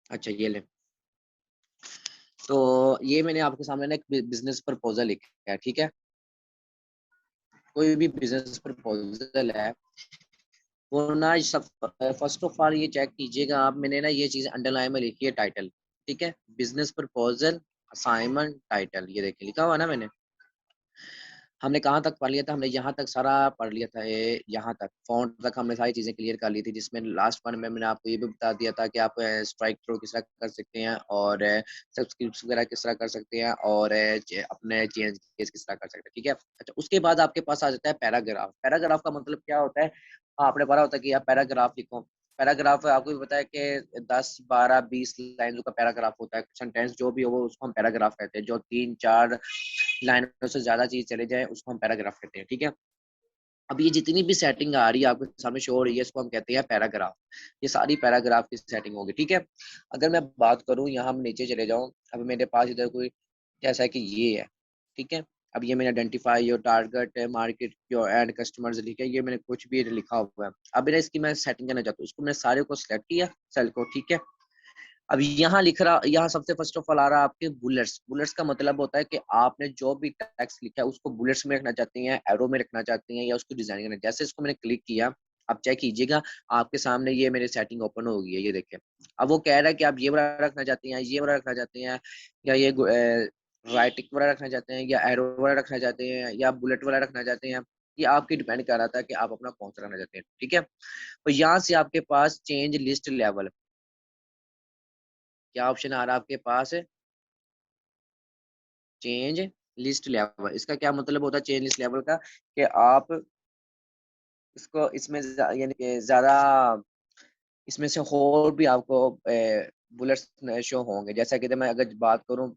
अच्छा ये ले, तो ये मैंने आपके सामने ना एक बिजनेस प्रपोजल लिखा है, ठीक है। कोई भी बिजनेस प्रपोजल है वो ना सब, फर्स्ट ऑफ ऑल ये चेक कीजिएगा आप, मैंने ना ये चीज अंडरलाइन में लिखी है टाइटल, ठीक है। बिजनेस प्रपोजल असाइनमेंट टाइटल, ये देखिए लिखा हुआ ना मैंने। हमने कहाँ तक पढ़ लिया था, हमने यहाँ तक सारा पढ़ लिया था, ये यहाँ तक फॉन्ट तक हमने सारी चीजें क्लियर कर ली थी, जिसमें लास्ट वन में मैंने आपको ये भी बता दिया था कि आप स्ट्राइक थ्रो किस तरह कर सकते हैं, और सब्सक्रिप्ट वगैरह किस तरह कर सकते हैं, और अपने चेंज केस किस तरह कर सकते हैं, ठीक है। अच्छा, उसके बाद आपके पास आ जाता है पैराग्राफ। पैराग्राफ का मतलब क्या होता है, आपने पढ़ा होता है कि आप पैराग्राफ लिखो। पैराग्राफ आपको भी पता है कि 10 12 20 लाइन का पैराग्राफ होता है, सेंटेंस जो भी हो वो उसको हम पैराग्राफ कहते हैं। जो 3 4 लाइनों से ज्यादा चीज चले जाए उसको हम पैराग्राफ कहते हैं, ठीक है। अब ये जितनी भी सेटिंग आ रही है आपके सामने शो हो रही है, इसको हम कहते हैं पैराग्राफ। ये सारी पैराग्राफ की सेटिंग होगी, ठीक है। अगर मैं बात करूं, यहाँ हम नीचे चले जाऊं, अब मेरे पास इधर कोई जैसा कि ये है, ठीक है। अब ये मैंने identify your target market your and customers लिखा है, ये मैंने कुछ भी लिखा हुआ है। अब मेरा इसकी मैं सेटिंग करना चाहता हूँ, इसको मैंने सारे को सिलेक्ट किया, सेल को, ठीक है। अब यहाँ लिख रहा, यहाँ सबसे फर्स्ट ऑफ ऑल आ रहा है आपके बुलेट्स। बुलेट्स का मतलब होता है कि आपने जो भी टेक्स्ट लिखा है उसको बुलेट्स में रखना चाहती हैं, एरो में रखना चाहती हैं, या उसको डिजाइन करना। जैसे इसको मैंने क्लिक किया, आप चेक कीजिएगा आपके सामने ये मेरी सेटिंग ओपन हो गई है, ये देखें। अब वो कह रहा है कि आप ये वाला रखना चाहती हैं, ये वाला रखना चाहते हैं, या ये राइटिंग वाला रखना चाहते हैं, या एरो वाला रखना चाहते हैं, या बुलेट वाला रखना चाहते हैं। ये आपकी डिपेंड कर रहा था कि आप अपना कौन सा रखना चाहते हैं, ठीक है। तो यहाँ से आपके पास चेंज लिस्ट लेवल, क्या ऑप्शन आ रहा है आपके पास, चेंज लिस्ट लेवल। इसका क्या मतलब होता है चेंज लिस्ट लेवल का, कि आप इसको इसमें यानी कि ज्यादा इसमें से और भी आपको बुलेट्स शो होंगे। जैसा कि मैं अगर बात करूं,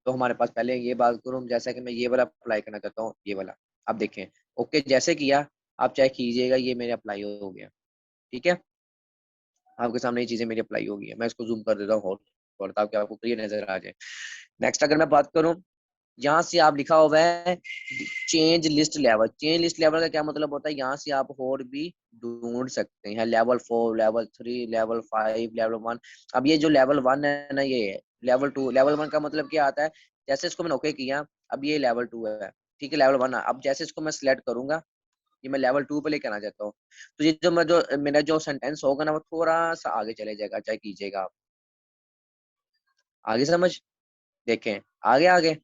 तो हमारे पास पहले ये बात करूं, जैसा कि मैं ये वाला अप्लाई करना चाहता हूँ, ये वाला। आप देखें, ओके जैसे किया, आप चेक कीजिएगा ये मेरे अप्लाई हो गया, ठीक है। आपके सामने ये चीजें मेरी अप्लाई हो गई है। मैं इसको जूम कर देता हूँ और ताकि आपको क्लियर नजर आ जाए। नेक्स्ट अगर मैं बात करूं, यहाँ से आप लिखा हुआ है change list level. Change list level का क्या मतलब होता है, यहाँ से आप और भी ढूंढ सकते हैं, लेवल 4 लेवल 3 लेवल 5 लेवल 1। अब ये जो लेवल 1 है ना, ये है लेवल 2। लेवल 1 का मतलब क्या आता है, जैसे इसको मैंने ओके किया, अब ये लेवल 2 है, ठीक है। लेवल 1 है, अब जैसे इसको मैं सिलेक्ट करूंगा, ये मैं लेवल 2 पे लेकर आना चाहता हूँ, तो ये जो मैं जो मेरा जो सेंटेंस होगा ना, वो थोड़ा सा आगे चले जाएगा, चाहे कीजिएगा आप। आगे समझ, देखें, आगे आगे।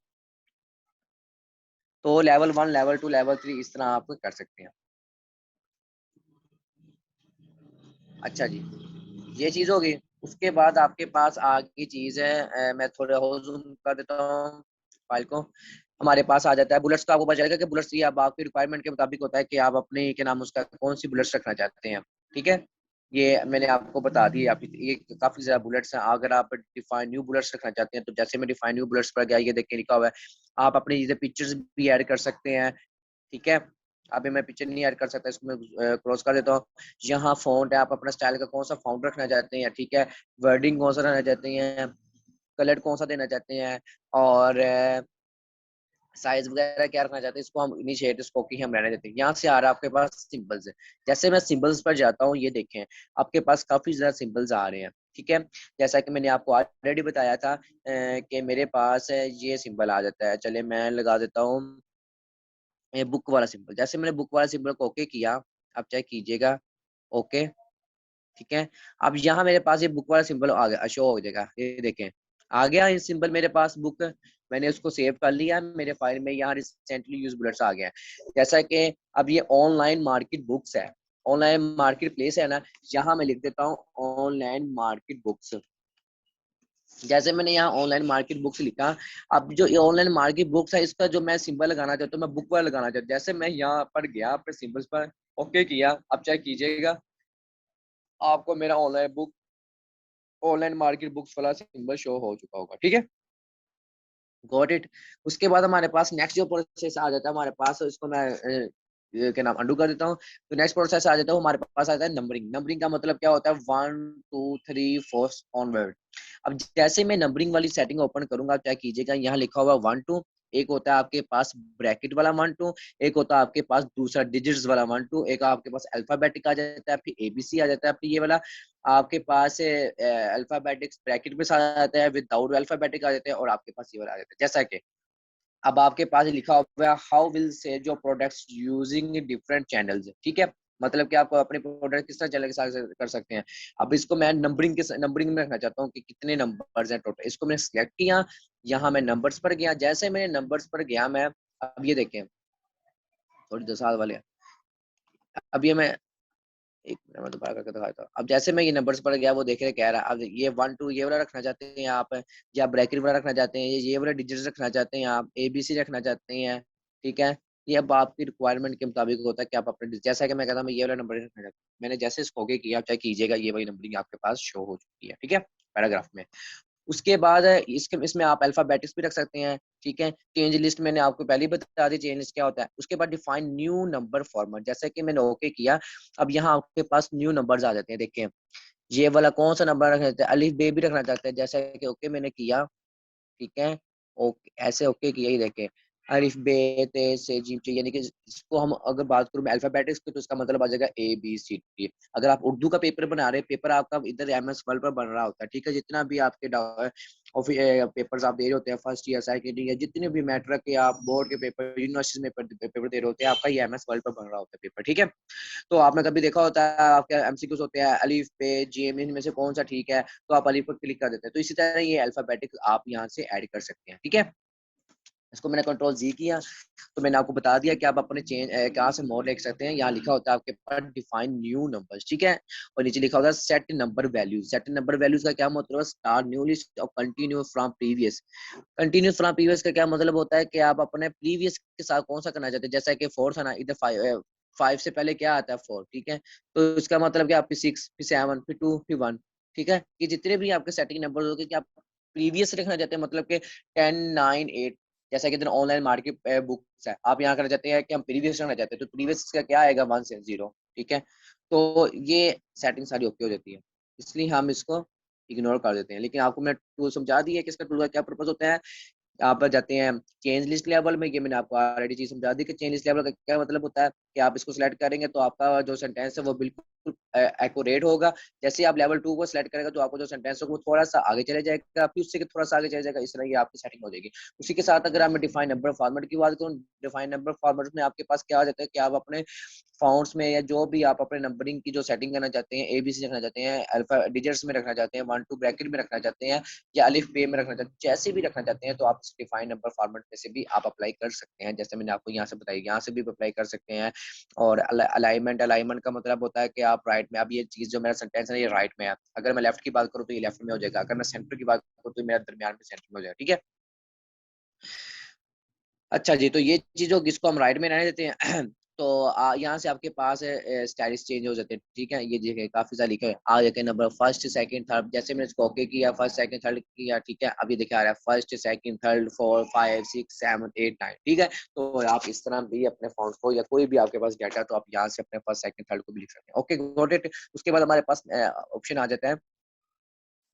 तो लेवल 1 लेवल 2 लेवल 3 इस तरह आप कर सकते हैं। अच्छा जी, ये चीज होगी। उसके बाद आपके पास आगे चीज है, मैं थोड़ा और जूम कर देता हूँ फाइल को। हमारे पास आ जाता है बुलेट्स का। आपको पता चलेगा कि बुलेट्स ये अब आपकी रिक्वायरमेंट के मुताबिक होता है कि आप अपने के नाम उसका कौन सी बुलेट्स रखना चाहते हैं, ठीक है। ये मैंने आपको बता दी, आप ये काफी ज्यादा बुलेट्स हैं। अगर आप डिफाइन न्यू बुलेट्स रखना चाहते हैं, तो जैसे मैं डिफाइन न्यू बुलेट्स पर गया, ये देख के लिखा हुआ है आप अपनी चीजें पिक्चर्स भी ऐड कर सकते हैं, ठीक है। अभी मैं पिक्चर नहीं ऐड कर सकता, इसको मैं क्रॉस कर देता हूँ। यहाँ फॉन्ट है, आप अपना स्टाइल का कौन सा फॉन्ट रखना चाहते हैं, ठीक है। वर्डिंग कौन सा रखना चाहते हैं, कलर कौन सा देना चाहते हैं, और साइज वगैरह क्या रखना चाहते हैं, इसको हम इनिशिएट इसको की हम रहने देते हैं। यहाँ से आ रहा है आपके पास सिंबल्स है। जैसे मैं सिंबल्स पर जाता हूँ, ये देखें आपके पास काफी ज्यादा सिंबल्स आ रहे हैं, ठीक है। जैसा कि मैंने आपको ऑलरेडी बताया था कि मेरे पास ये सिंबल आ जाता है। चले मैं लगा देता हूँ बुक वाला सिंबल। जैसे मैंने बुक वाला सिंबल को ओके किया, आप चेक कीजिएगा, ओके, ठीक है। अब यहाँ मेरे पास ये बुक वाला सिंबल आ गया, शो हो जाएगा, ये देखें आ गया ये सिंबल मेरे पास बुक। मैंने उसको सेव कर लिया मेरे फाइल में, यहाँ रिसेंटली यूज बुलेट्स आ गया है। जैसा कि अब ये ऑनलाइन मार्केट बुक्स है, ऑनलाइन मार्केट प्लेस है ना, यहाँ मैं लिख देता हूँ ऑनलाइन मार्केट बुक्स। जैसे मैंने यहाँ ऑनलाइन मार्केट बुक्स लिखा, अब जो ये ऑनलाइन मार्केट बुक्स है, इसका जो मैं सिंबल लगाना चाहता हूँ, मैं बुक वाला लगाना चाहता हूँ। जैसे मैं यहाँ पर गया अपने सिंबल्स पर, ओके किया, अब चेक कीजिएगा आपको मेरा ऑनलाइन मार्केट बुक्स वाला सिंबल शो हो चुका होगा, ठीक है। Got it. उसके बाद हमारे पास नेक्स्ट जो प्रोसेस आ जाता है हमारे पास, इसको मैं ये क्या नाम अंडू कर देता हूँ। तो नेक्स्ट प्रोसेस आ जाता है, हमारे पास आता है नंबरिंग। नंबरिंग का मतलब क्या होता है, 1 2 3 4 ऑनवर्ड। अब जैसे मैं नंबरिंग वाली सेटिंग ओपन करूंगा, क्या कीजिएगा, यहाँ लिखा हुआ 1 2, एक होता है आपके पास ब्रैकेट वाला 1 2, एक होता है आपके पास दूसरा डिजिट्स वाला 1 2, एक आपके पास अल्फाबेटिक आ जाता है, फिर एबीसी आ जाता है, फिर ये वाला आपके पास अल्फाबेटिक्स ब्रैकेट में आ जाता है, विदाउट अल्फाबेटिक आ जाता है, और आपके पास ये वाला आ जाता है। जैसा कि अब आपके पास लिखा हुआ है हाउ विल से जो प्रोडक्ट्स यूजिंग डिफरेंट चैनल्स, ठीक है, मतलब कि आप अपने प्रोडक्ट किस तरह चैनल के साथ कर सकते हैं। अब इसको मैं नंबरिंग में रखना चाहता हूँ कि कितने नंबर्स हैं टोटल। इसको मैंने सिलेक्ट किया, यहाँ मैं नंबर्स पर गया, जैसे मैंने नंबर्स पर गया मैं, अब ये देखें थोड़ी 10 साल वाले, अब ये मैं एक मिनट में दोबारा करके दिखाता हूँ। अब जैसे मैं ये नंबर्स पर गया, वो देख रहे कह रहा है अब ये 1 2 ये वाला रखना चाहते हैं आप, या ब्रैकेट वाला रखना चाहते हैं, ये वाला डिजिट रखना चाहते हैं आप, एबीसी रखना चाहते हैं, ठीक है। ये अब आपकी रिक्वायरमेंट के मुताबिक होता है कि आप अपने, जैसा कि मैं कहता हूँ मैं ये वाला नंबर रखना चाहता हूँ, मैंने जैसे इसको ओके किया, चाहे कीजिएगा, ये वाली नंबरिंग आपके पास शो हो चुकी है, ठीक है, पैराग्राफ में। उसके बाद इसके इसमें आप अल्फाबेटिक्स भी रख सकते हैं, ठीक है। चेंज लिस्ट मैंने आपको पहले ही बता दी चेंज लिस्ट क्या होता है। उसके बाद डिफाइन न्यू नंबर फॉर्मेट, जैसे कि मैंने ओके किया, अब यहाँ आपके पास न्यू नंबर्स आ जाते हैं। देखिए ये वाला कौन सा नंबर रखना चाहते हैं, अलिफ बे भी रखना चाहते हैं, जैसे कि ओके मैंने किया, ठीक है, ओके ऐसे ओके किया ही देखें, अलिफ बे ते से जीम चे, यानी कि इसको हम अगर बात करूं अल्फाबेटिक्स की, तो इसका मतलब आ जाएगा ए बी सी डी। अगर आप उर्दू का पेपर बना रहे हैं, पेपर आपका इधर एमएस वर्ल्ड पर बन रहा होता है, ठीक है, जितना भी आपके पेपर्स आप दे रहे होते हैं, फर्स्ट ईयर सेकंड ईयर, जितने भी मैट्रिक के आप बोर्ड के पेपर यूनिवर्सिटी में पेपर दे रहे होते हैं, आपका ये एमएस वर्ल्ड पर बन रहा होता है पेपर, ठीक है। तो आपने कभी देखा होता है आपके एमसीक्यूज होते हैं अलीफ पे जीएम, इनमें से कौन सा ठीक है, तो आप अलीफ पर क्लिक कर देते हैं। तो इसी तरह ये अल्फाबेटिक आप यहाँ से ऐड कर सकते हैं, ठीक है। इसको मैंने कंट्रोल जी किया, तो मैंने आपको बता दिया कि आप अपने चेंज कहाँ से मोर लिख सकते हैं। यहाँ लिखा होता है आपके पास डिफाइन न्यू नंबर्स, ठीक है, और नीचे लिखा होता है set number values. Set number values का क्या मतलब है, स्टार्ट न्यू लिस्ट और continue from previous. Continue from previous का क्या मतलब होता है कि आप अपने प्रीवियस के साथ कौन सा करना चाहते हैं। जैसा कि 4 था ना, इधर 5 से पहले क्या आता है 4, ठीक है, तो इसका मतलब कि आपकी 6 फिर 7 फिर 2 फिर 1, ठीक है। ये जितने भी आपके सेटिंग नंबर होंगे कि आप प्रीवियस रखना चाहते हैं, मतलब कि 10 9 8, जैसा कि इधर ऑनलाइन मार्केट बुक्स है, आप यहाँ करना चाहते हैं कि हम प्रीवियस रखना चाहते हैं, तो प्रीवियस का क्या आएगा 1 से 0, ठीक है। तो ये सेटिंग सारी ओके हो जाती है, इसलिए हम इसको इग्नोर कर देते हैं। लेकिन आपको मैंने टूल समझा दिया कि इसका टूल का क्या पर्पज होता है। आप जाते हैं चेंज लिस्ट लेवल में, ये मैंने आपको ऑलरेडी चीज समझा दी कि चेंज लिस्ट लेवल का क्या मतलब होता है कि आप इसको सिलेक्ट करेंगे तो आपका जो सेंटेंस है वो बिल्कुल एक्यूरेट होगा। जैसे ही आप लेवल 2 को सिलेक्ट करेंगे तो आपको जो सेंटेंस है वो थोड़ा सा आगे चले जाएगा, फिर उससे थोड़ा सा आगे चले जाएगा, इस तरह ये आपकी सेटिंग हो जाएगी। उसी के साथ अगर मैं डिफाइन नंबर फॉर्मेट की बात करूँ, डिफाइन नंबर फॉर्मेट में आपके पास क्या आ जाता है कि आप अपने फाउंड्स में या जो भी आप अपने नंबरिंग की जो सेटिंग करना चाहते हैं, एबीसी रखना चाहते हैं, अल्फा डिजिट्स में रखना चाहते हैं, 1 2 ब्रैकेट में रखना चाहते हैं, या अलिफ बे में रखना चाहते हैं, जैसे भी रखना चाहते हैं, तो आप डिफाइन नंबर फॉर्मेट में से भी आप अप्लाई कर सकते हैं। जैसे मैंने आपको यहाँ से बताया, यहाँ से भी अप्लाई कर सकते हैं। और अलाइनमेंट का मतलब होता है कि आप राइट में, अब ये चीज जो मेरा सेंटेंस है ये राइट में है, अगर मैं लेफ्ट की बात करूँ तो ये लेफ्ट में हो जाएगा, अगर मैं सेंटर की बात करूँ तो मेरा दरमियान में सेंटर में हो जाएगा, ठीक है। अच्छा जी, तो ये चीज होगी, इसको हम राइट में रहने देते हैं। तो यहाँ से आपके पास स्टाइलिश चेंज हो जाते हैं, ठीक है। ये देखिए काफी सारे लिखे हुए हैं, आ जाते हैं नंबर फर्स्ट सेकंड थर्ड, जैसे मैंने इसको ओके किया, फर्स्ट सेकंड थर्ड किया, ठीक है। अभी देखिए आ रहा है फर्स्ट सेकंड थर्ड 4 5 6 7 8 9, ठीक है। तो आप इस तरह भी अपने फॉन्ट को या कोई भी आपके पास डाटा, तो आप यहाँ से अपने फर्स्ट सेकंड थर्ड को भी लिख सकते हैं। Okay got it. उसके बाद हमारे पास ऑप्शन आ जाता है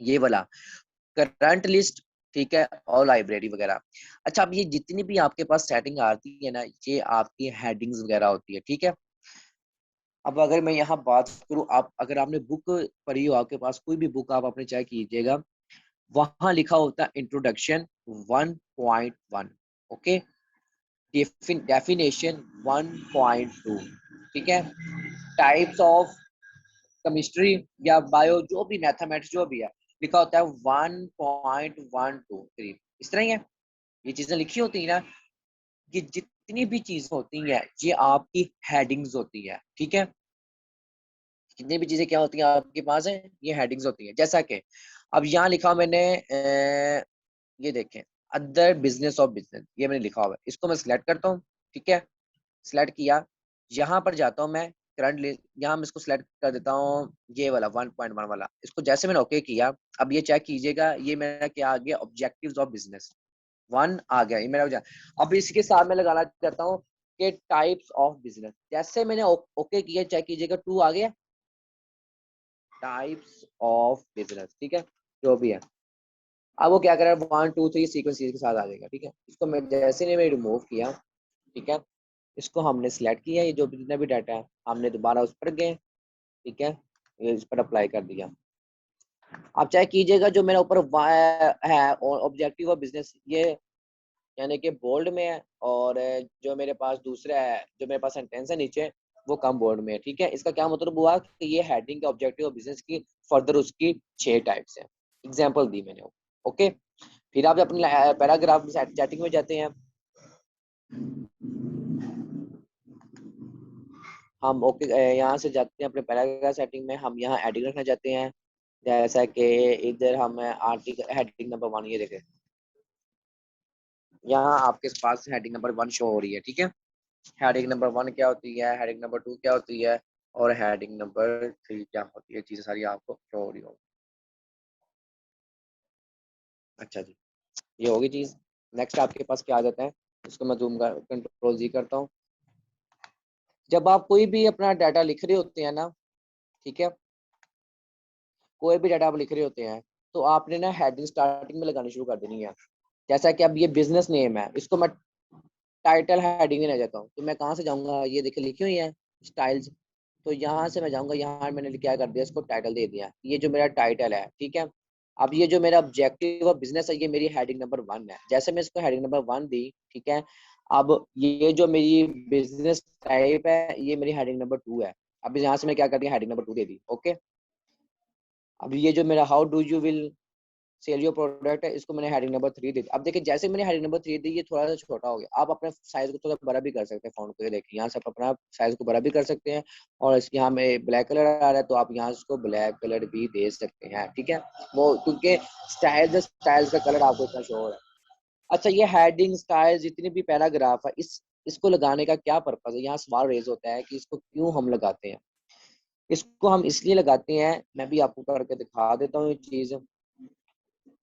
ये वाला करंट लिस्ट, ठीक है, और लाइब्रेरी वगैरह। अच्छा, अब ये जितनी भी आपके पास सेटिंग आती है ना, ये आपकी हेडिंग्स वगैरह होती है, ठीक है। अब अगर मैं यहाँ बात करूँ, आप अगर आपने बुक पढ़ी हो, आपके पास कोई भी बुक आप अपने चेक कीजिएगा, वहां लिखा होता है इंट्रोडक्शन 1.1, ओके, डेफिनेशन 1.2, ठीक है, टाइप्स ऑफ केमिस्ट्री या बायो जो भी मैथमेटिक्स जो भी है, लिखा होता है 1.123, इस तरह ही है। ये चीजें लिखी होती है ना, ये जितनी भी चीजें होती हैं ये आपकी हेडिंग्स होती है, ठीक है। जितनी भी चीजें क्या होती हैं आपके पास है, ये हेडिंग्स होती है। जैसा कि अब यहाँ लिखा मैंने ये देखें, अदर बिजनेस ऑफ बिजनेस, ये मैंने लिखा हुआ है, इसको मैं सिलेक्ट करता हूँ, ठीक है। सिलेक्ट किया, यहाँ पर जाता हूँ मैं करंट लिस्ट, यहाँ मैं इसको सिलेक्ट कर देता हूँ ये वाला 1.1 वाला, इसको जैसे मैंने ओके किया, अब ये चेक कीजिएगा, ये मेरा क्या आ गया, ऑब्जेक्टिव्स ऑफ बिजनेस 1 आ गया, ये मेरा हो जाए। अब इसके साथ मैं लगाना चाहता हूँ कि टाइप्स ऑफ बिजनेस, जैसे मैंने ओके किया, चेक कीजिएगा 2 आ गया, टाइप्स ऑफ बिजनेस, ठीक है, जो भी है। अब वो क्या कर रहा है, 1 2 3 सीक्वेंस के साथ आ जाएगा। ठीक है, इसको मैं जैसे ने मैं रिमूव किया, ठीक है, इसको हमने सिलेक्ट किया, ये जो भी जितना भी डाटा है हमने दोबारा उस पर गए, ठीक है, ये इस पर अप्लाई कर दिया। आप चाहे कीजिएगा जो मेरा ऊपर है और ऑब्जेक्टिव ऑफ बिजनेस, ये यानी कि बोल्ड में है, और जो मेरे पास दूसरा है, जो मेरे पास सेंटेंस है नीचे, वो कम बोल्ड में है। ठीक है, इसका क्या मतलब हुआ कि ये हेडिंग के ऑब्जेक्टिव ऑफ बिजनेस की फर्दर उसकी 6 टाइप्स है, एग्जांपल दी मैंने। ओके, फिर आप अपने पैराग्राफ चैटिंग में जाते हैं, हम ओके यहाँ से जाते हैं अपने पैराग्राफ सेटिंग में, हम यहाँ एडिंग रखना चाहते हैं, जैसा कि इधर हम आर्टिकल हेडिंग नंबर 1, ये देखें यहाँ आपके पास हेडिंग नंबर 1 शो हो रही है। ठीक है, हेडिंग नंबर 1 क्या होती है, हेडिंग नंबर 2 क्या होती है, और हेडिंग नंबर 3 क्या होती है, चीजें सारी आपको शो हो रही होगी। अच्छा जी, ये होगी चीज। नेक्स्ट आपके पास क्या आ जाता है, इसको मैं जूम कर कंट्रोल जी करता हूँ। जब आप कोई भी अपना डाटा लिख रहे होते हैं ना, ठीक है, कोई भी डाटा आप लिख रहे होते हैं, तो आपने ना हेडिंग स्टार्टिंग में लगानी शुरू कर देनी है। जैसा कि अब ये बिजनेस नेम है, इसको मैं टाइटल हेडिंग में ले जाता हूँ, तो मैं कहाँ से जाऊँगा, ये देखिए लिखी हुई है स्टाइल्स, तो यहाँ से मैं जाऊँगा, यहाँ मैंने क्या कर दिया, इसको टाइटल दे दिया, ये जो मेरा टाइटल है। ठीक है, अब ये जो मेरा ऑब्जेक्टिव ऑफ बिजनेस है, ये मेरी हेडिंग नंबर 1 है, जैसे मैं इसको हेडिंग नंबर 1 दी, ठीक है, अब ये जो मेरी बिजनेस टाइप है, ये मेरी हेडिंग नंबर 2 है। अब यहाँ से मैं क्या कर दिया, हेडिंग नंबर 2 दे दी। ओके, अब ये जो मेरा how do you will sell your product है, इसको मैंने हेडिंग नंबर 3 दी। अब देखिए जैसे मैंने हेडिंग नंबर 3 दी, ये थोड़ा सा छोटा हो गया। आप अपने साइज को थोड़ा बड़ा भी कर सकते हैं फॉन्ट को, ये देखिए यहाँ से आप अपना साइज को बड़ा भी कर सकते हैं, और इसके यहाँ में ब्लैक कलर आ रहा है, तो आप यहाँ इसको ब्लैक कलर भी दे सकते हैं। ठीक है, वो क्योंकि स्टाइल्स का कलर आपको इतना शो हो रहा है। अच्छा, ये हेडिंग स्टाइल जितनी भी पैराग्राफ है, इसको लगाने का क्या पर्पज है, यहाँ सवाल रेज होता है कि इसको क्यों हम लगाते हैं। इसको हम इसलिए लगाते हैं, मैं भी आपको करके दिखा देता हूँ ये चीज।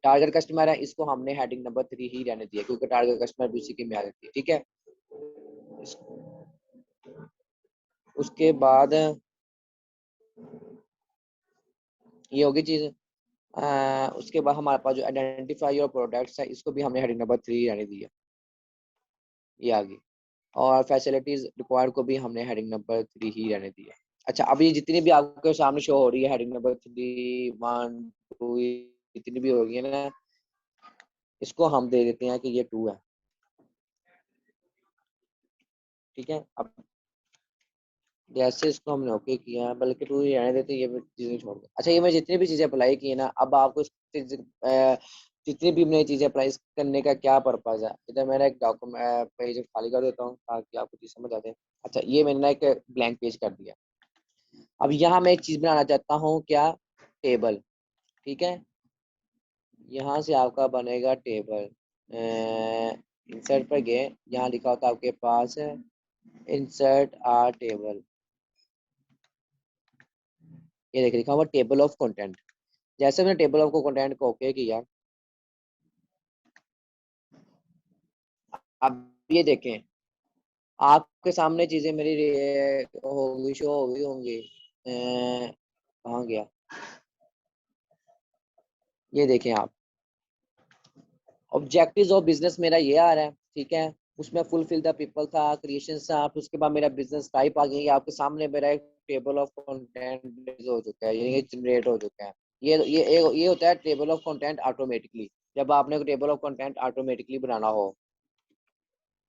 टारगेट कस्टमर है, इसको हमने हेडिंग नंबर 3 ही रहने दिया, क्योंकि टारगेट कस्टमर भी उसी की में आ जाती है। ठीक है, उसके बाद ये होगी चीज। उसके बाद हमारे पास जो आइडेंटिफाई योर प्रोडक्ट्स है, इसको भी हमने हेडिंग नंबर 3 रहने दिया, ये आ गई। और फैसिलिटीज रिक्वायर्ड को भी हमने हेडिंग नंबर 3 ही रहने दिया। अच्छा, अब ये जितनी भी आपके सामने शो हो रही है, हेडिंग नंबर 3 1 2, जितनी भी हो रही है ना, इसको हम दे देते हैं कि ये 2 है। ठीक है, अब जैसे इसको हमने ओके किया, बल्कि टू ही रहने देते, ये चीजें छोड़ दो। अच्छा, ये मैं जितनी भी चीजें अप्लाई की है ना, अब आपको जितनी भी मैंने चीजें अप्लाई करने का क्या पर्पज है, इधर मैंने एक डॉक्यूमेंट पेज खाली कर देता हूँ ताकि आपको चीज समझ आ जाए। अच्छा, ये मैंने ना एक ब्लैंक पेज कर दिया। अब यहाँ मैं एक चीज बनाना चाहता हूँ, क्या, टेबल। ठीक है, यहाँ से आपका बनेगा टेबल। इंसर्ट पर गए, यहाँ लिखा होता है आपके पास है इंसर्ट आ टेबल, ये देखिए लिखा हुआ टेबल ऑफ कंटेंट। जैसे मैंने टेबल ऑफ कंटेंट को ओके किया, अब ये देखें आपके सामने चीजें मेरी होगी, शो हो गई होंगी। कहाँ गया, ये देखें आप, ऑब्जेक्टिव्स ऑफ बिजनेस मेरा ये आ रहा है। ठीक है, उसमें फुलफिल द पीपल था, क्रिएशन था, फिर उसके बाद मेरा बिजनेस टाइप आ गई, आपके सामने मेरा एक टेबल ऑफ कंटेंट हो चुका है, ये जनरेट हो चुका है। ये होता है टेबल ऑफ कंटेंट ऑटोमेटिकली, जब आपने टेबल ऑफ कंटेंट ऑटोमेटिकली बनाना हो।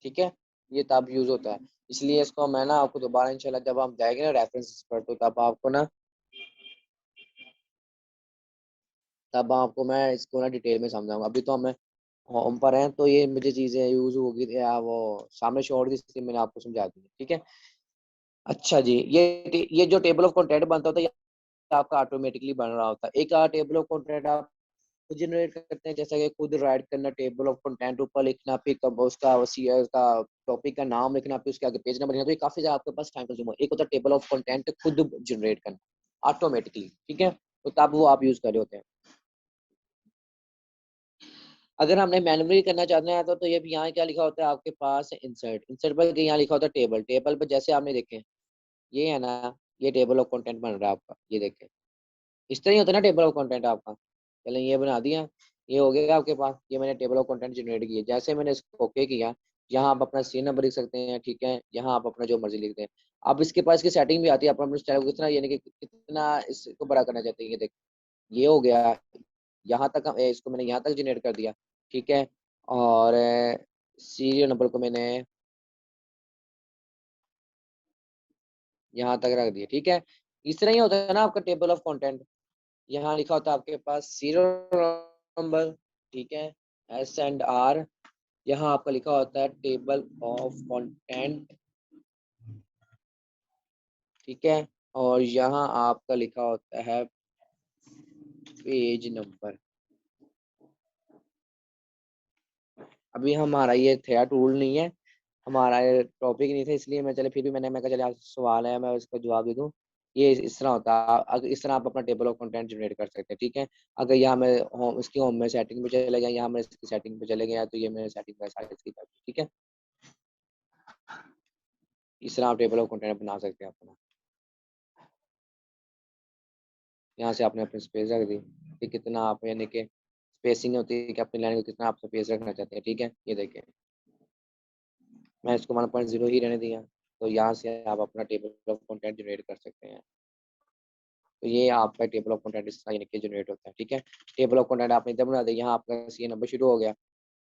ठीक है, ये तब यूज होता है, इसलिए इसको मैं ना आपको दोबारा इंशाल्लाह जब हम जाएंगे ना रेफरेंसेस पर, तो तब आपको मैं इसको ना डिटेल में समझाऊंगा। अभी तो हमें होम पर हैं, तो ये मुझे चीजें यूज होगी या वो सामने छोड़ दी, इसलिए मैंने आपको समझा दी। ठीक है, अच्छा जी, ये जो टेबल ऑफ कंटेंट बनता होता है, ये आपका ऑटोमेटिकली बन रहा होता है। एक टेबल ऑफ कंटेंट आप जनरेट करते हैं, जैसा कि खुद राइट करना, टेबल ऑफ कंटेंट ऊपर लिखना, फिर उसका का टॉपिक का नाम लिखना, फिर उसके आगे पेज नंबर लिखना, तो ये काफी ज्यादा आपके पास टाइम कंज्यूम हो। एक होता है टेबल ऑफ कंटेंट खुद जनरेट करना ऑटोमेटिकली। ठीक है, तो तब वो आप यूज कर रहे होते हैं। अगर हमने मैनुअली करना चाहते हैं, तो ये भी यहाँ क्या लिखा होता है आपके पास, इंसर्ट। इंसर्ट पर यहाँ लिखा होता है टेबल। टेबल पर जैसे आपने देखे, ये है ना, ये टेबल ऑफ कंटेंट बन रहा है आपका, ये देखें। इस तरह ही होता है ना टेबल ऑफ कंटेंट आपका। चलें, ये बना दिया। ये हो गया आपके पास, ये मैंने टेबल ऑफ कंटेंट जनरेट किया। जैसे मैंने इसको ओके किया, यहाँ आप अपना सी नंबर लिख सकते हैं, ठीक है, यहाँ आप अपना जो मर्जी लिख दें। अब इसके पास की सेटिंग भी आती है, आप अपने स्टाइल को कितना, यानी कि कितना इसको बड़ा करना चाहते हैं। ये देख, ये हो गया, यहाँ तक इसको मैंने यहाँ तक जनरेट कर दिया, ठीक है। और सीरियल नंबर को मैंने यहाँ तक रख दिया, ठीक है। इस तरह ही होता है ना आपका टेबल ऑफ कंटेंट। यहाँ लिखा होता है आपके पास सीरियल नंबर, ठीक है, S&R। यहाँ आपका लिखा होता है टेबल ऑफ कंटेंट, ठीक है। और यहाँ आपका लिखा होता है पेज नंबर। अभी हमारा ये थेरा टूल नहीं है, हमारा ये टॉपिक नहीं था, इसलिए मैं चले फिर भी मैं कहा चले आज सवाल है मैं इसका जवाब दे दूं। ये इस तरह होता है, अगर इस तरह आप अपना टेबल ऑफ कंटेंट जनरेट कर सकते हैं, ठीक है। अगर यहाँ मैं होम, इसकी होम में सेटिंग पे चले गया, यहाँ मैं इसकी सेटिंग पे चले गया, तो ये मैंने सेटिंग का साइज की, ठीक है। इस तरह आप टेबल ऑफ कंटेंट बना सकते हैं अपना। यहाँ से आपने अपनी स्पेस रख दी कि कितना आप, यानी कि स्पेसिंग होती है कि अपनी लाइन को कितना आप स्पेस रखना चाहते हैं, ठीक है। ये देखिए मैं इसको 1.0 ही रहने दिया, तो यहाँ से आप अपना टेबल ऑफ कंटेंट जनरेट कर सकते हैं। तो ये आपका टेबल ऑफ कंटेंट इस तरह यानी कि जनरेट होता है, ठीक है। टेबल ऑफ कंटेंट आपने जब बना दिया, यहाँ आपका सी नंबर शुरू हो गया,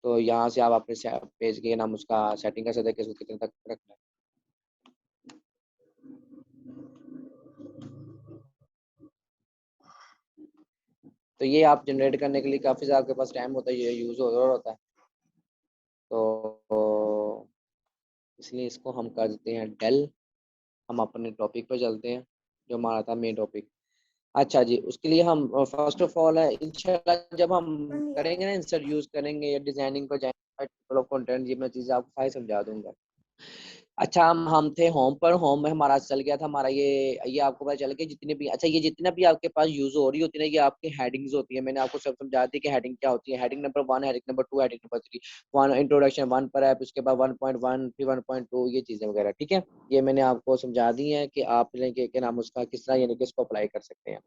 तो यहाँ से आप अपने पेज के नाम उसका सेटिंग कर सकते हैं कि इसको कितने तक रखना है। तो ये आप जनरेट करने के लिए काफ़ी ज़्यादा आपके पास टाइम होता है, ये यूज़ होता है। तो इसलिए इसको हम कर देते हैं डेल। हम अपने टॉपिक पर चलते हैं, जो हमारा था मेन टॉपिक। अच्छा जी, उसके लिए हम फर्स्ट ऑफ ऑल है इंशाल्लाह जब हम करेंगे ना, इंसर्ट यूज़ करेंगे या डिज़ाइनिंग पर जाएंगे, टेबल ऑफ कंटेंट, ये मैं चीज़ें आपको सारी समझा दूंगा। अच्छा, हम थे होम पर, होम में हमारा चल गया था हमारा ये आपको पता चल गया जितने भी, अच्छा ये जितना भी आपके पास यूज हो रही होती है ना, ये आपकी हेडिंग्स होती है। मैंने आपको सब समझा दी कि हेडिंग क्या होती है। Heading number 1, heading number 2, heading number 3, one introduction, one पर ऐप, उसके बाद 1.1 फिर 1.2, ये चीजें वगैरह, ठीक है। ये मैंने आपको समझा दी है कि आप के नाम उसका किस तरह यानी कि इसको अप्लाई कर सकते हैं।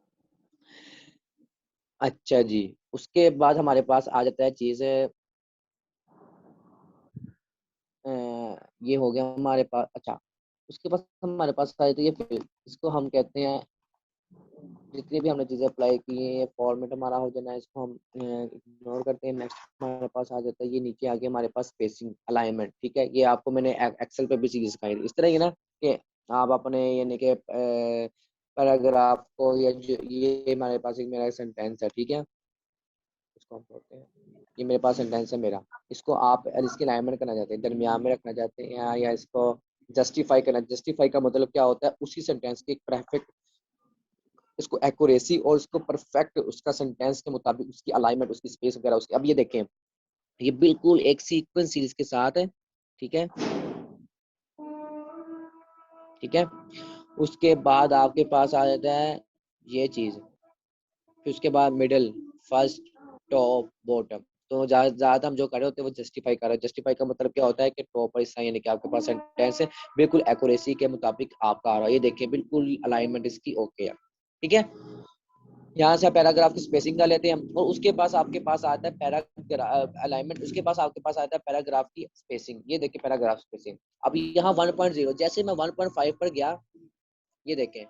अच्छा जी, उसके बाद हमारे पास आ जाता है चीज, ये हो गया हमारे पास। अच्छा, उसके पास हमारे पास आ जाती है फिर, इसको हम कहते हैं, जितनी भी हमने चीज़ें अप्लाई की हैं, ये फॉर्मेट हमारा हो जाना है, इसको हम इग्नोर करते हैं। नेक्स्ट हमारे पास आ जाता है, ये नीचे आगे हमारे पास स्पेसिंग अलाइनमेंट, ठीक है। ये आपको मैंने एक्सेल पे भी चीज़ सिखाई थी इस तरह की ना, कि आप अपने यानी कि पैराग्राफ को, या ये हमारे पास एक मेरा सेंटेंस है, ठीक है, इसको हम बोलते हैं, ये मेरे पास सेंटेंस है मेरा, इसको आप इसकी अलाइनमेंट करना चाहते हैं, दरमियान में रखना चाहते हैं, या इसको जस्टिफाई करना। जस्टिफाई का मतलब क्या होता है, उसी सेंटेंस की परफेक्ट इसको एक्यूरेसी और उसको परफेक्ट उसका सेंटेंस के मुताबिक उसकी अलाइनमेंट, उसकी स्पेस वगैरह उसकी। अब ये देखें, ये बिल्कुल एक सीक्वेंस सीरीज के साथ है, ठीक है, ठीक है। उसके बाद आपके पास आ जाता है ये चीज, फिर उसके बाद मिडल, फर्स्ट, टॉप, बॉटम। तो ज्यादा हम जो कर रहे होते हैं वो जस्टिफाई कर रहे हैं। जस्टिफाई का मतलब क्या होता है कि टॉप पर हिस्सा यानी कि आपके पास सेंटेंस है, बिल्कुल एक्यूरेसी के मुताबिक आपका आ रहा है, ये देखिए बिल्कुल अलाइनमेंट इसकी ओके है, ठीक है। यहाँ से पैराग्राफ की स्पेसिंग कर लेते हैं हम, और उसके पास आपके पास आता है पैराग्राफ अलाइनमेंट, उसके पास आपके पास आता है पैराग्राफ की स्पेसिंग। ये देखिए पैराग्राफ स्पेसिंग। अब यहाँ 1.0, जैसे मैं 1.5 पर गया, ये देखें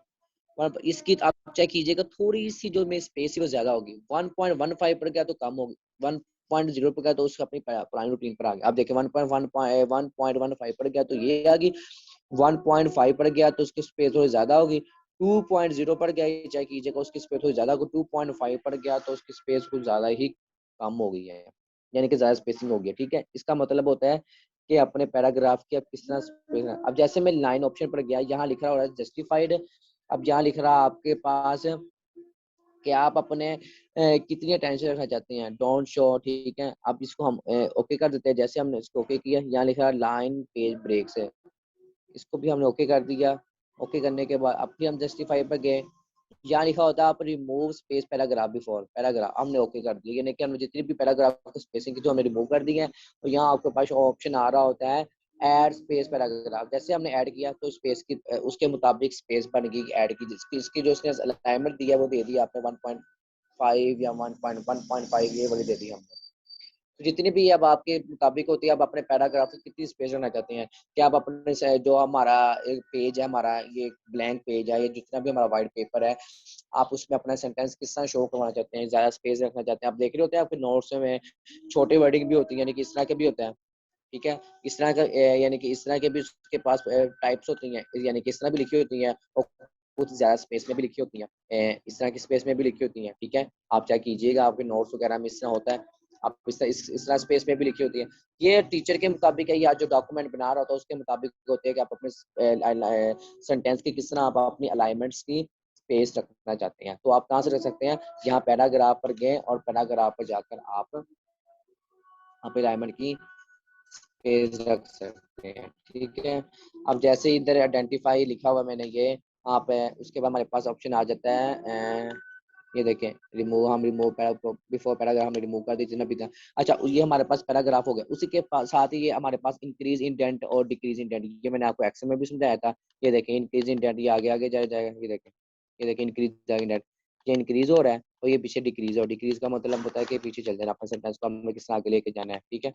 इसकी आप चेक कीजिएगा, थोड़ी सी जो मेरी स्पेस है वो ज्यादा होगी। 1.15 पर गया तो कम होगी, 1.0 पर गया तो उसका अपनी पुरानी रूटीन पर आ गया। अब देखिए 1.15 पर गया तो ये आ गई, 1.5 पर गया तो उसकी स्पेस थोड़ी ज्यादा होगी, 2.0 पर गया चेक कीजिएगा उसकी स्पेस थोड़ी ज्यादा होगी, 2.5 पर गया तो उसकी स्पेस कुछ ज्यादा ही कम हो गई है, यानी कि ज्यादा स्पेसिंग हो गई है, ठीक है। इसका मतलब होता है कि अपने पैराग्राफ की अब किस तरह स्पेस। अब जैसे मैं लाइन ऑप्शन पर गया, यहाँ लिख रहा हो रहा है जस्टिफाइड। अब यहाँ लिख रहा है आपके पास कि आप अपने कितनी अटेंशन रखना चाहते हैं, डोंट शो, ठीक है। अब इसको हम ओके कर देते हैं। जैसे हमने इसको ओके किया, यहाँ लिखा है लाइन पेज ब्रेक्स है, इसको भी हमने ओके कर दिया। ओके करने के बाद अब भी हम जस्टिफाई पर गए, यहाँ लिखा होता है आप remove space paragraph before paragraph, हमने ओके कर दिया, यानी कि हमने जितनी भी पैराग्राफ की स्पेसिंग की तो हमने रिमूव कर दी है। तो यहाँ आपके पास ऑप्शन आ रहा होता है ऐड स्पेस पैराग्राफ। जैसे हमने ऐड किया तो स्पेस की उसके मुताबिक स्पेस बन गई ऐड की, जिसकी इसकी जो उसने अलाइनमेंट दिया वो दे दिया आपने 1.5 1.5 या 1.5 ये वाली दे दी हमने। तो जितनी भी अब आपके मुताबिक होती है, आप अपने पैराग्राफ में कितनी स्पेस रखना चाहते हैं, कि आप अपने से जो हमारा एक पेज है, हमारा ये ब्लैंक पेज है, ये जितना भी हमारा वाइट पेपर है, आप उसमें अपना सेंटेंस किस तरह शो करवाना चाहते हैं, ज़्यादा स्पेस रखना चाहते हैं। आप देख रहे होते हैं आपके नोट्स में छोटे वर्डिंग भी होती है, यानी कि इस तरह के भी होते हैं, ठीक है। इस तरह का यानी कि इस तरह के भी उसके पास टाइप्स होती हैं, यानी कि इस तरह भी लिखी होती हैं और कुछ ज़्यादा स्पेस में भी लिखी होती हैं, इस तरह की स्पेस में भी लिखी होती हैं, ठीक है। आप चाहे कीजिएगा, आपके नोट्स वगैरह में इस तरह होता है, आप इस तरह स्पेस में भी लिखी होती है। ये टीचर के मुताबिक है, या जो डॉक्यूमेंट बना रहा होता है उसके मुताबिक होती है कि आप अपने सेंटेंस की किस तरह आप अपनी अलाइनमेंट्स की स्पेस रखना चाहते हैं। तो आप कहाँ से रख सकते हैं, यहाँ पैराग्राफ पर गए और पैराग्राफ पर जाकर आप अलाइनमेंट की पेज रख सकते हैं, ठीक है। अब जैसे इधर आइडेंटिफाई लिखा हुआ मैंने ये, आप उसके बाद हमारे पास ऑप्शन आ जाता है, ये देखें रिमूव, हम रिमूव बिफोर पैराग्राफ हमने रिमूव कर दी जितना भी था। अच्छा, ये हमारे पास पैराग्राफ हो गया, उसी के साथ ही ये हमारे पास इंक्रीज इंडेंट और डिक्रीज इंडेंट, ये मैंने आपको एक्सेल में भी समझाया था। ये देखें इंक्रीज इंडेंट, ये आगे आगे जाएगा, ये देखें इंक्रीज इंडेंट, ये इंक्रीज हो रहा है और ये पीछे डिक्रीज हो, डिक्रीज का मतलब होता है कि पीछे चल जाना, अपने सेंटेंस को हमें किस तरह आगे लेके जाना है, ठीक है।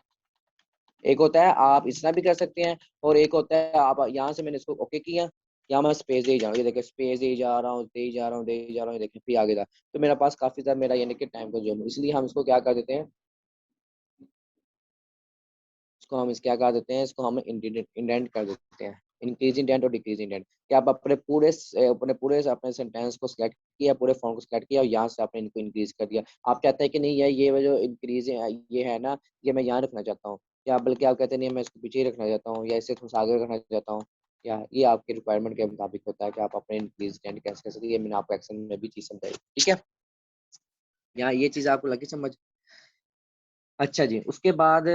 एक होता है आप इस तरह भी कर सकते हैं, और एक होता है आप यहाँ से मैंने इसको ओके किया, यहाँ मैं स्पेस दे ही जा रहा हूँ, ये देखिए स्पेस दे ही जा रहा हूँ, दे ही जा रहा हूँ, दे ही जा रहा हूँ, ये देखिए फिर आगे जा, तो मेरे पास काफी ज्यादा मेरा यानी कि टाइम कंज्यूम, इसलिए हम इसको क्या कर देते हैं, इसको हम इस क्या कर देते हैं, इसको हम इंडेंट कर देते हैं, इंक्रीज इंडेंट और डिक्रीज इंडेंट। कि आप अपने सेंटेंस को सिलेक्ट किया, पूरे फॉर्म को सिलेक्ट किया और यहाँ से आपने इनको इंक्रीज कर दिया। आप चाहते हैं कि नहीं, ये जो इंक्रीज ये है ना, ये मैं यहाँ रखना चाहता हूँ, या बल्कि आप कहते हैं नहीं मैं इसको पीछे ही रखना चाहता हूँ, या इसे थोड़ा आगे रखना चाहता हूँ, या ये आपके रिक्वायरमेंट के मुताबिक होता है कि आप अपने इंक्रीज इंडेंट कैसे कर सकते हैं। ये मैंने आपको एक्शन में भी चीज समझाई, ठीक है। यहाँ ये चीज आपको लगी समझ। अच्छा जी, उसके बाद